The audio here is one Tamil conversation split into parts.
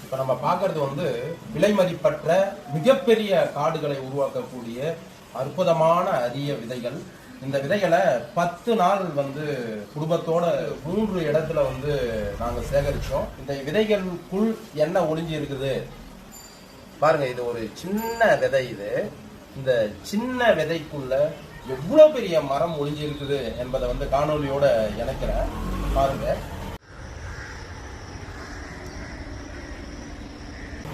இப்ப நம்ம பாக்குறது விலை மதிப்பற்ற மிகப்பெரிய காடுகளை உருவாக்கக்கூடிய அற்புதமான அரிய விதைகள். இந்த விதைகளை 10 நாள் குடும்பத்தோட 3 இடத்துல நாங்க சேகரிச்சோம். இந்த விதைகளுக்குள் என்ன ஒளிஞ்சு இருக்குது பாருங்க. இது ஒரு சின்ன விதை. இந்த சின்ன விதைக்குள்ள எவ்வளவு பெரிய மரம் ஒளிஞ்சு இருக்குது என்பதை காணொலியோட இணைக்கிறேன் பாருங்க.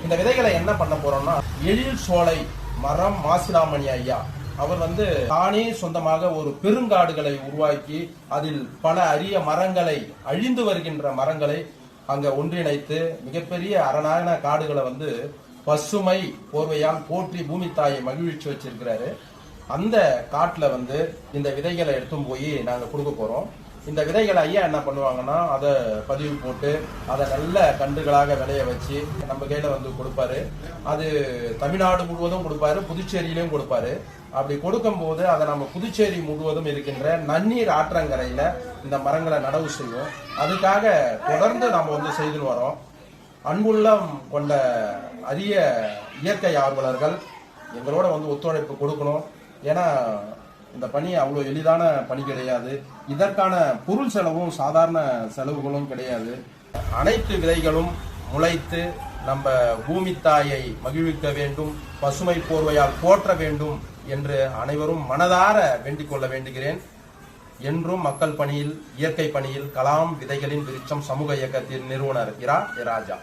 இந்த விதைகளை என்ன பண்ண போறோம்னா, எழில் சோலை மரம் மாசிலாமணி ஐயா அவர் தானே சொந்தமாக ஒரு பெருங்காடுகளை உருவாக்கி அதில் பல அரிய மரங்களை, அழிந்து வருகின்ற மரங்களை அங்க ஒன்றிணைத்து மிகப்பெரிய அரணான காடுகளை பசுமை போர்வையால் போற்றி பூமி தாயை மகிழ்ச்சி வச்சிருக்கிறாரு. அந்த காட்டுல இந்த விதைகளை எடுத்தும் போய் நாங்க கொடுக்க போறோம். இந்த விதைகளை ஐயா என்ன பண்ணுவாங்கன்னா, அதை பதிவு போட்டு அதை நல்ல கன்றுகளாக விளைய வச்சு நம்ம கையில கொடுப்பாரு. அது தமிழ்நாடு முழுவதும் கொடுப்பாரு, புதுச்சேரியிலையும் கொடுப்பாரு. அப்படி கொடுக்கும் போது அதை நம்ம புதுச்சேரி முழுவதும் இருக்கின்ற நன்னீர் ஆற்றங்கரையில இந்த மரங்களை நடவு செய்வோம். அதுக்காக தொடர்ந்து நம்ம செய்து வரோம். அன்புள்ளம் கொண்ட அரிய இயற்கை ஆர்வலர்கள் எங்களோட ஒத்துழைப்பு கொடுக்கணும். ஏன்னா இந்த பணி அவ்வளவு எளிதான பணி கிடையாது. இதற்கான பொருள் செலவும் சாதாரண செலவுகளும் கிடையாது. அனைத்து விதைகளும் முளைத்து நம்ம பூமி தாயை மகிழ்விக்க வேண்டும், பசுமை போர்வையால் போற்ற வேண்டும் என்று அனைவரும் மனதார வேண்டிக் கொள்ள வேண்டுகிறேன். என்றும் மக்கள் பணியில், இயற்கை பணியில் கலாம் விதைகளின் விருட்சம் சமூக இயக்கத்தின் நிறுவனர் இரா ராஜா.